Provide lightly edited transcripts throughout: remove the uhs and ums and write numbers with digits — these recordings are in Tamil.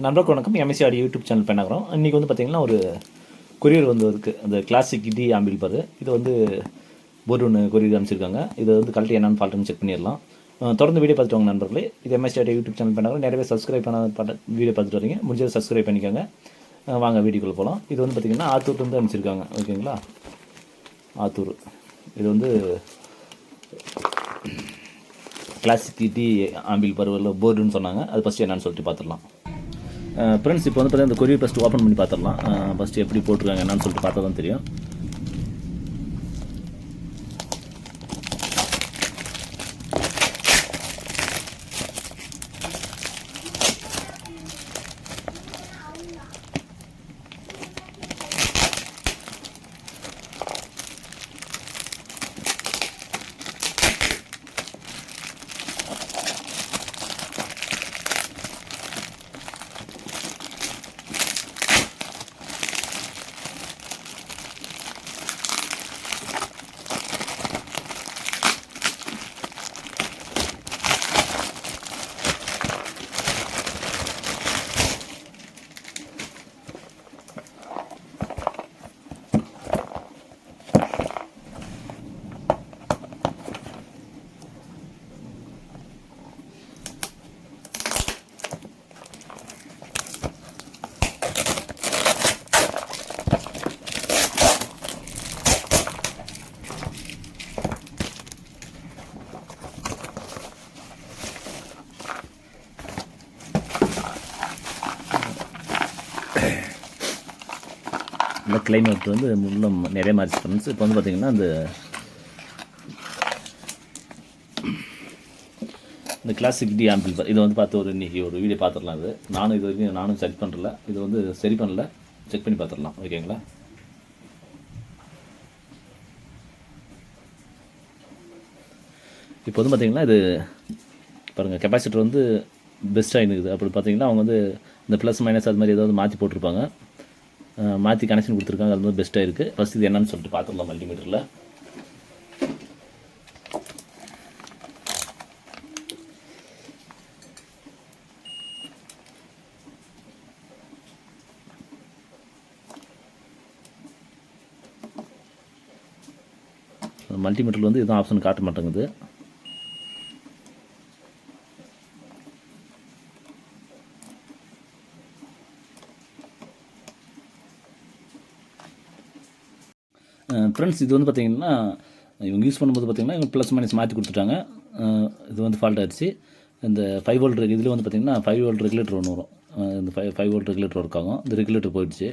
நண்பர்களுக்கு வணக்கம். எம்எஸ்சி ஆடியோ யூடியூப் சேனல் பண்ணாகிறோம். இன்றைக்கி வந்து பார்த்திங்கன்னா ஒரு கொரியர் வந்து இருக்குது. அந்த கிளாசிக் டி ஆம்பிள் பாரு, இது வந்து போர்டு ஒன்று கொரியர் அனுப்பிச்சிருக்காங்க. இதை வந்து கழட்டி என்னென்னு ஃபால்ட்டுன்னு செக் பண்ணிடலாம். தொடர்ந்து வீடியோ பார்த்துட்டு வாங்க நண்பர்களே. இது எம்எஸ்சி ஆடியோ யூடியூப் சேனல் பண்ணாகிறோம். நிறைய பேர் சப்ஸ்கிரைப் பண்ண வீடியோ பார்த்துட்டு வரீங்க. முடிஞ்சதை சப்ஸ்கிரைப் பண்ணிக்கோங்க. வாங்க வீடியோக்குள்ளே போகலாம். இது வந்து பார்த்திங்கன்னா ஆத்தூர்லேருந்து அனுப்பிச்சிருக்காங்க. ஓகேங்களா, ஆத்தூர். இது வந்து கிளாசிக் டி ஆம்பிள் பருவில் போர்டுன்னு சொன்னாங்க. அது ஃபஸ்ட்டு என்னன்னு சொல்லிட்டு பார்த்துடலாம். ஃப்ரெண்ட்ஸ், இப்போ வந்து பார்த்தீங்கன்னா இந்த கொரியர் ஃபஸ்ட்டு ஓப்பன் பண்ணி பார்த்துடலாம். ஃபஸ்ட்டு எப்படி போட்டிருக்காங்க என்னன்னு சொல்லிட்டு பார்த்தா தான் தெரியும். இந்த கிளைமேட் வந்து முன்னும் நிறைய மாதிரி ஃப்ரெண்ட்ஸ். இப்போ வந்து பார்த்திங்கன்னா இந்த கிளாசிக் டி ஆம்பிள் இதை வந்து பார்த்து இன்றைக்கி ஒரு வீடியோ பார்த்துடலாம். இது இது வரைக்கும் நானும் செக் பண்ணுறல. இது வந்து சரி பண்ணல, செக் பண்ணி பார்த்துடலாம். ஓகேங்களா, இப்போ வந்து பார்த்திங்கன்னா இது பாருங்கள், கெப்பாசிட்டர் வந்து பெஸ்ட்டாக இருக்குது. அப்படி பார்த்திங்கன்னா அவங்க வந்து இந்த ப்ளஸ் மைனஸ் அது மாதிரி ஏதாவது மாற்றி போட்டிருப்பாங்க. மாற்றி கனெக்ஷன் கொடுத்துருக்காங்க. அது வந்து பெஸ்ட்டாக இருக்குது. ஃபஸ்ட் இது என்னன்னு சொல்லிட்டு பார்த்துடலாம். மல்டிமீட்டரில் மல்டிமீட்டரில் வந்து எதுவும் ஆப்ஷன் காட்ட மாட்டேங்குது. ஃப்ரெண்ட்ஸ், இது வந்து பார்த்திங்கன்னா இவங்க யூஸ் பண்ணும்போது பார்த்திங்கன்னா இவங்க ப்ளஸ் மைனஸ் மாற்றி கொடுத்துட்டாங்க. இது வந்து ஃபால்ட் ஆகிடுச்சு. இந்த 5 வோல்ட் இதில் வந்து பார்த்திங்கன்னா 5 வோல்ட் ரெகுலேட்டர் ஒன்று வரும். இந்த 5 வோல்ட் ரெகுலேட்டர் ஒர்க் ஆகும். இந்த ரெகுலேட்டர் போயிடுச்சு.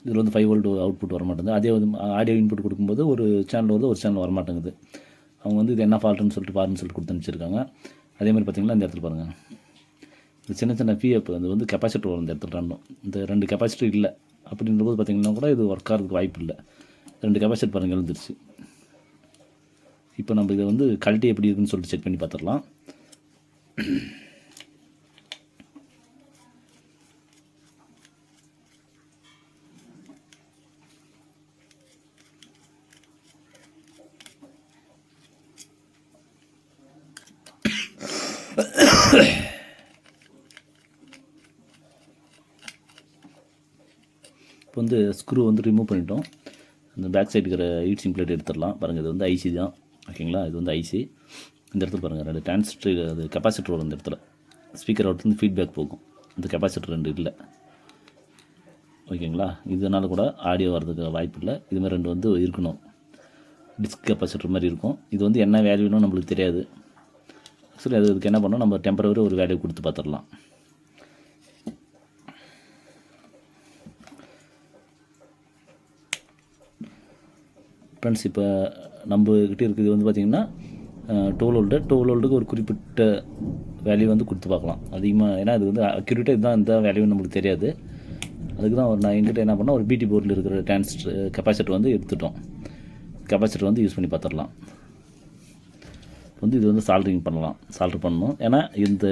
இதில் வந்து 5 வோல்ட் அவுட்புட் வர மாட்டேங்குது. அதே வந்து ஆடியோ இன்புட் கொடுக்கும்போது ஒரு சேனல் வந்து ஒரு சேனல் வரமாட்டேங்குது. அவங்க வந்து இது என்ன ஃபால்ட்டுன்னு சொல்லிட்டு பாருன்னு சொல்லிட்டு கொடுத்து அனுப்பிச்சிருக்காங்க. அதே மாதிரி பார்த்திங்கன்னா இந்த இடத்துல பாருங்கள், இந்த சின்ன சின்ன பிஎஃப் அது வந்து கெப்பாசிட்டர் வரும். இந்த இடத்துல இந்த 2 கெப்பாசிட்டர் இல்லை அப்படின்றபோது பார்த்திங்கன்னா கூட இது ஒர்க் ஆகிறதுக்கு வாய்ப்பு இல்லை. 2 கெப்பாசிட்டர் பாருங்கள் எழுந்துருச்சு. இப்போ நம்ம இதை வந்து கழட்டி எப்படி இருக்குன்னு சொல்லிட்டு செக் பண்ணி பார்த்துடலாம். இப்போ வந்து ஸ்க்ரூ வந்து ரிமூவ் பண்ணிட்டோம். இந்த பேக் சைடு இருக்கிற ஹீட் சிங் பிளேட் எடுத்துடலாம். பாருங்கள், இது வந்து ஐசி தான். ஓகேங்களா, இது வந்து ஐசி. இந்த இடத்துல பாருங்கள் 2 டிரான்சிஸ்டர், அது கெப்பாசிட்டர் வரும். இந்த இடத்துல ஸ்பீக்கர் அவுட் வந்து ஃபீட்பேக் போகும். இந்த கெப்பாசிட்டர் 2 இல்லை. ஓகேங்களா, இதனால் கூட ஆடியோ வர்றதுக்கு வாய்ப்பு இல்லை. இதுமாதிரி 2 வந்து இருக்கணும். டிஸ்க் கெப்பாசிட்டர் மாதிரி இருக்கும். இது வந்து என்ன வேல்யூன்னு நம்மளுக்கு தெரியாது. ஆக்சுவலி அதுக்கு என்ன பண்ணோம், நம்ம டெம்பரவரி ஒரு வேல்யூ கொடுத்து பார்த்துடலாம். ஃப்ரெண்ட்ஸ், இப்போ நம்மக்கிட்ட இருக்குது வந்து பார்த்திங்கன்னா 12 வோல்ட்டுக்கு ஒரு குறிப்பிட்ட வேல்யூ வந்து கொடுத்து பார்க்கலாம். அதிகமாக, ஏன்னா அது வந்து அக்யூரேட்டாக இதுதான் இந்த வேல்யூன்னு நம்மளுக்கு தெரியாது. அதுக்கு தான் நான் எங்கிட்ட என்ன பண்ணால் ஒரு பிடி போர்டில் இருக்கிற கெப்பாசிட்டர் வந்து எடுத்துட்டோம். கெப்பாசிட்டர் வந்து யூஸ் பண்ணி பார்த்துடலாம். வந்து இது வந்து சால்டர் பண்ணணும். ஏன்னா இந்த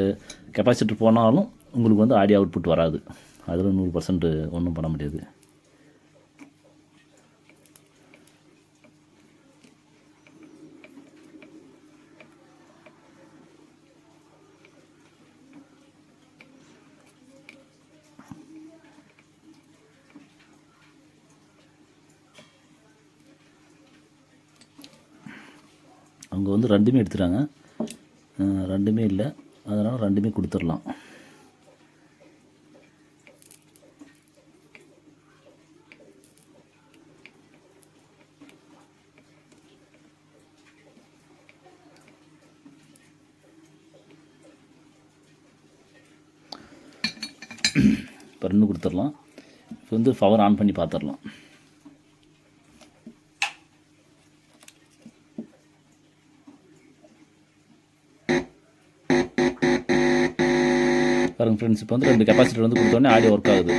கெப்பாசிட்டர் போனாலும் உங்களுக்கு வந்து ஆடியோ அவுட்புட் வராது. அதில் 100% ஒன்றும் பண்ண முடியாது. அவங்க வந்து ரெண்டுமே எடுத்துட்டாங்க, ரெண்டுமே இல்லை, அதனால் ரெண்டுமே கொடுத்துடலாம். இப்போ 2 கொடுத்துடலாம். இப்போ வந்து பவர் ஆன் பண்ணி பார்த்துடலாம். பாருங்க ஃப்ரெண்ட்ஸ், இப்போ வந்து 2 கெப்பாசிட்டர் வந்து கொடுத்தோடனே ஆடியோ ஒர்க் ஆகுது.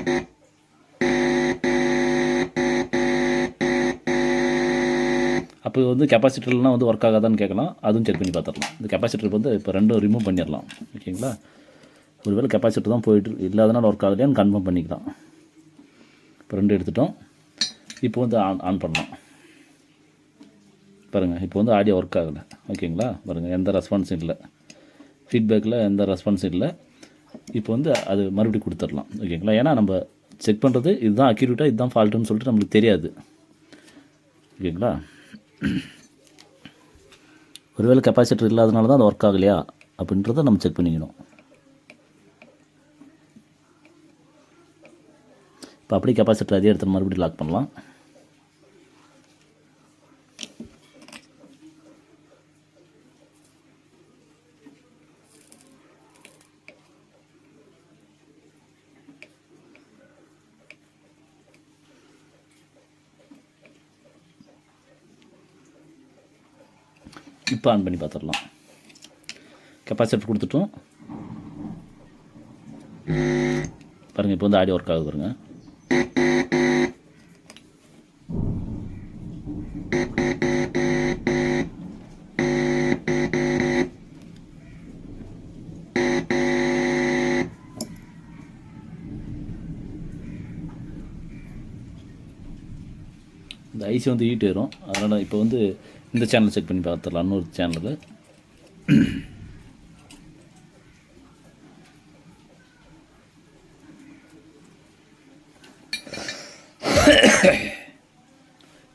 அப்போ வந்து கெப்பாசிட்டர்லாம் வந்து ஒர்க் ஆகாதான்னு கேட்கலாம், அதுவும் செக் பண்ணி பார்த்துடலாம். இந்த கெப்பாசிட்டர் வந்து இப்போ 2 ரிமூவ் பண்ணிடலாம். ஓகேங்களா? ஒருவேளை கெப்பாசிட்டர் தான் போயிட்டு இல்லாதனால ஒர்க் ஆகலையான்னு கன்ஃபார்ம் பண்ணிக்கலாம். இப்போ 2 எடுத்துட்டோம். இப்போ வந்து ஆன் பண்ணலாம். பாருங்கள், இப்போ வந்து ஆடியோ ஒர்க் ஆகலை. ஓகேங்களா? பாருங்கள், எந்த ரெஸ்பான்ஸும் இல்லை, ஃபீட்பேக்கில் எந்த ரெஸ்பான்ஸும் இல்லை. இப்போ வந்து அது மறுபடியும் கொடுத்துடலாம். ஓகேங்களா? ஏன்னா நம்ம செக் பண்ணுறது இதுதான் அக்யூரேட்டாக, இதுதான் ஃபால்ட்டுன்னு சொல்லிட்டு நம்மளுக்கு தெரியாது. ஓகேங்களா? ஒருவேளை கெப்பாசிட்டர் இல்லாதனால தான் அது ஒர்க் ஆகலையா அப்படின்றத நம்ம செக் பண்ணிக்கணும். இப்போ அப்படியே கெப்பாசிட்டர் அதே இடத்துல மறுபடியும் லாக் பண்ணலாம். இப்போ ஆன் பண்ணி பார்த்துடலாம். கெப்பாசிட்டர் கொடுத்துட்டோம். பாருங்கள், இப்போ வந்து ஆடியோ ஒர்க் ஆகுது. பாருங்கள், இந்த ஐசி வந்து ஹீட் ஏறும். அதனால் இப்போ வந்து இந்த சேனல் செக் பண்ணி பார்த்துடலாம். இன்னொரு சேனலு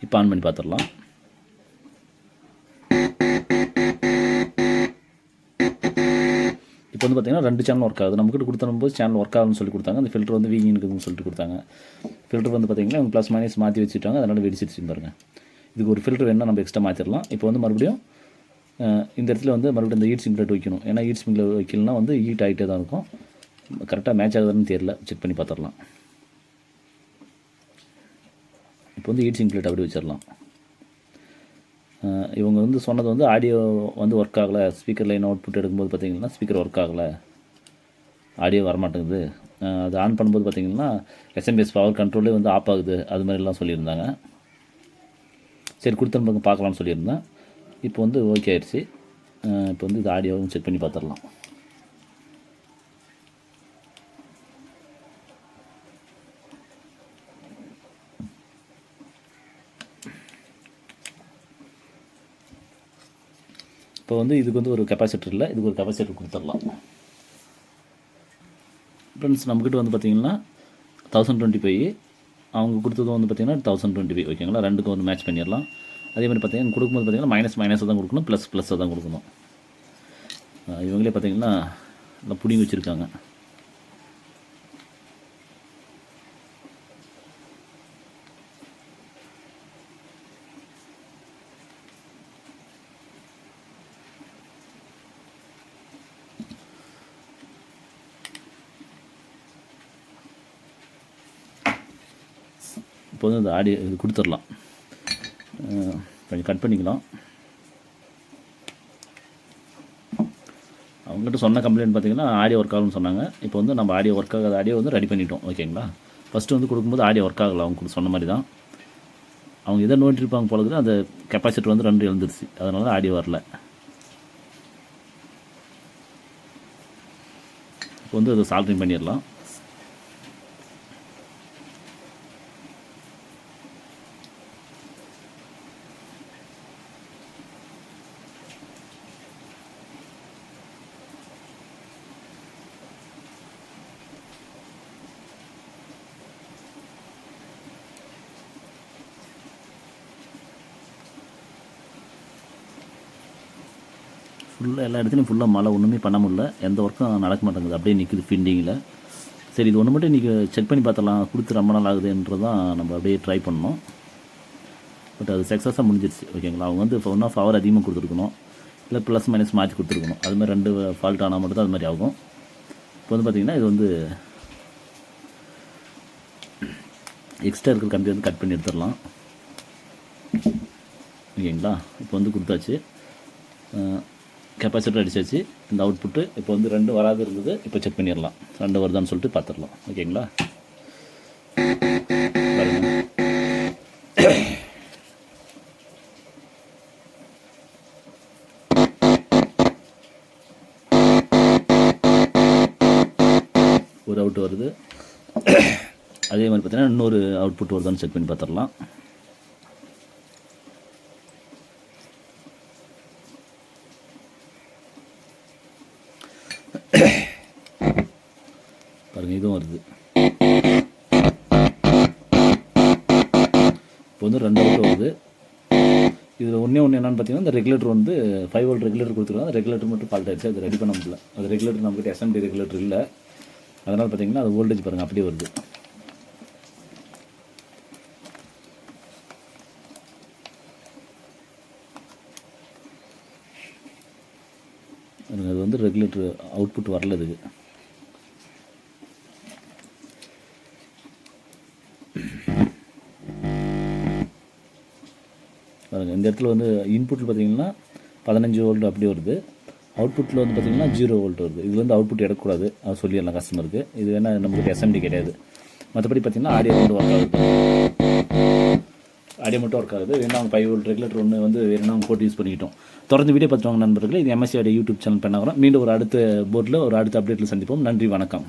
இப்போ ஆன் பண்ணி பார்த்துடலாம். இப்போ வந்து பார்த்திங்கன்னா 2 சேனல் ஒர்க் ஆகுது. நம்மக்கிட்ட கொடுத்தனும்போது சேனல் ஒர்க் ஆகுதுன்னு சொல்லி கொடுத்தாங்க. அந்த ஃபில்டர் வந்து வீங்கிங் இருக்குதுன்னு சொல்லிட்டு கொடுத்தாங்க. ஃபில்டர் வந்து பார்த்திங்கன்னா அவங்க ப்ளஸ் மைனஸ் மாற்றி வச்சுட்டாங்க, அதனால் வெடிச்சிருச்சு பாருங்கள். இதுக்கு ஒரு ஃபில்டர் வேணால் நம்ம எக்ஸ்ட்ரா மாற்றிடலாம். இப்போ வந்து மறுபடியும் இந்த இடத்துல வந்து மறுபடியும் இந்த ஹீட் சிம்ப்ளேட் வைக்கணும். ஏன்னா ஹீட் சிம்ப்ளேட் வைக்கலனா வந்து ஹீட் ஆகிட்டே தான் இருக்கும். கரெக்டாக மேட்ச் ஆகுதுன்னு தெரியல, செக் பண்ணி பார்த்துடலாம். இப்போ வந்து ஹீட் சிம்ப்ளேட் அப்படி வச்சிடலாம். இவங்க வந்து சொன்னது வந்து ஆடியோ வந்து ஒர்க் ஆகலை, ஸ்பீக்கர் லைன் அவுட்புட் எடுக்கும்போது பார்த்திங்கன்னா ஸ்பீக்கர் ஒர்க் ஆகலை, ஆடியோ வரமாட்டேங்குது. அது ஆன் பண்ணும்போது பார்த்திங்கன்னா எஸ்எம்பிஎஸ் பவர் கண்ட்ரோலே வந்து ஆஃப் ஆகுது, அது மாதிரிலாம் சொல்லியிருந்தாங்க. சரி, கொடுத்துருப்பாங்க பார்க்கலான்னு சொல்லியிருந்தேன். இப்போ வந்து ஓகே ஆயிடுச்சு. இப்போ வந்து இது ஆடியோவும் செக் பண்ணி பார்த்துடலாம். இப்போ வந்து இதுக்கு வந்து ஒரு கெப்பாசிட்டர் இல்லை, இதுக்கு ஒரு கெப்பாசிட்டர் கொடுத்துடலாம். ஃப்ரெண்ட்ஸ், நம்மக்கிட்ட வந்து பார்த்திங்கன்னா 1025, அவங்க கொடுத்தது வந்து பார்த்திங்கன்னா 1025. ஓகேங்களா? ரெண்டுக்கும் வந்து மேட்ச் பண்ணிடலாம். அதே மாதிரி பார்த்திங்கன்னா கொடுக்கும்போது பார்த்திங்கன்னா மைனஸாக தான் கொடுக்கணும், ப்ளஸ்ஸாக தான் கொடுக்கணும். இவங்களே பார்த்திங்கன்னா நல்லா புடிங்கி வச்சுருக்காங்க. இப்போ வந்து இந்த ஆடியோ இது கொடுத்துடலாம். கொஞ்சம் கட் பண்ணிக்கலாம். அவங்ககிட்ட சொன்ன கம்ப்ளைண்ட் பார்த்திங்கன்னா ஆடியோ ஒர்க் ஆகும்னு சொன்னாங்க. இப்போ வந்து நம்ம ஆடியோ ஒர்க் ஆகாத ஆடியோ வந்து ரெடி பண்ணிட்டோம். ஓகேங்களா? ஃபஸ்ட்டு வந்து கொடுக்கும்போது ஆடியோ ஒர்க் ஆகலை, அவங்க சொன்ன மாதிரி தான். அவங்க எதை நோட்டிருப்பாங்க போல இருக்குது, அந்த கெப்பாசிட்டர் வந்து 2 எழுந்துருச்சு, அதனால ஆடியோ வரல. இப்போ வந்து அதை சால்ட்ரிங் பண்ணிடலாம். ஃபுல்லாக எல்லா இடத்துலையும் ஃபுல்லாக மழை, ஒன்றுமே பண்ண முடியல, எந்த ஒர்க்கும் நடக்க மாட்டேங்குது, அப்படியே நிற்குது ஃபிண்டிங்கில். சரி, இது ஒன்று மட்டும் இன்றைக்கி செக் பண்ணி பார்த்தலாம், கொடுத்து ரொம்ப நாள் ஆகுதுன்றதான் நம்ம அப்படியே ட்ரை பண்ணோம். பட் அது சக்ஸஸாக முடிஞ்சிருச்சு. ஓகேங்களா, அவங்க வந்து 1 ஆஃப் ஹவர் அதிகமாக கொடுத்துருக்கணும், இல்லை ப்ளஸ் மைனஸ் மாற்றி கொடுத்துருக்கணும். அது மாதிரி 2 ஃபால்ட் ஆனால் மட்டும் தான் அது மாதிரி ஆகும். இப்போ வந்து பார்த்திங்கன்னா இது வந்து எக்ஸ்ட்ரா இருக்கிற கம்பி வந்து கட் பண்ணி எடுத்துடலாம். ஓகேங்களா, இப்போ வந்து கொடுத்தாச்சு, கெப்பாசிட்டர் அடிச்சாச்சு. இந்த அவுட்புட்டு இப்போ வந்து 2 வராது இருந்தது, இப்போ செக் பண்ணிடலாம் 2 வருதான்னு சொல்லிட்டு பார்த்துடலாம். ஓகேங்களா, ஒரு அவுட் வருது. அதே மாதிரி பார்த்தீங்கன்னா இன்னொரு அவுட்புட் வருதான்னு செக் பண்ணி பார்த்துடலாம். பாருங்கள், இதுவும் வருது. இப்போ வந்து 2 அவுட் வருது. இதில் ஒன்று என்னென்னு பார்த்தீங்கன்னா, இந்த ரெகுலேட்டர் வந்து 5 வோல்ட் ரெகுலேட்டர் கொடுத்துருக்காங்க. அந்த ரெகுலேட்டர் மட்டும் ஃபால்ட் ஆகிடுச்சு, அது ரெடி பண்ண முடியல. அது ரெகுலேட்டர் நம்மகிட்ட எஸ்எம்டி ரெகுலேட்டர் இல்லை, அதனால் பார்த்தீங்கன்னா அது வோல்டேஜ் பாருங்கள் அப்படியே வருது. அது வந்து ரெகுலேட்டர் அவுட்புட் வரல இதுக்கு. பாருங்கள், இந்த இடத்துல வந்து இன்புட்டில் பார்த்தீங்கன்னா 15 வோல்ட் அப்படி வருது, அவுட்புட்டில் வந்து பார்த்திங்கன்னா 0 வோல்ட் வருது. இது வந்து அவுட்புட் எடுக்கக்கூடாது, அது சொல்லிடலாம் கஸ்டமருக்கு. இது வேணால் நமக்கு எஸ்எம்டி கிடையாது. மற்றபடி பார்த்திங்கன்னா ஆடியோ மட்டும் ஒர்க் ஆகுது, ஆடியோ மட்டும் ஒர்க் ஆகுது. வேணா அவங்க 5 வோல்ட் ரெகுலேட்டர் ஒன்று வந்து வேணும்னா அவங்க போட்டு யூஸ் பண்ணிக்கிட்டோம். தொடர்ந்து வீடியோ பார்த்துவாங்க நண்பர்களே. இது MSC யூடியூப் சேனல் பண்ணாகிறோம். மீண்டும் ஒரு அடுத்த போர்டில் ஒரு அடுத்த அப்டேட்டில் சந்திப்போம். நன்றி, வணக்கம்.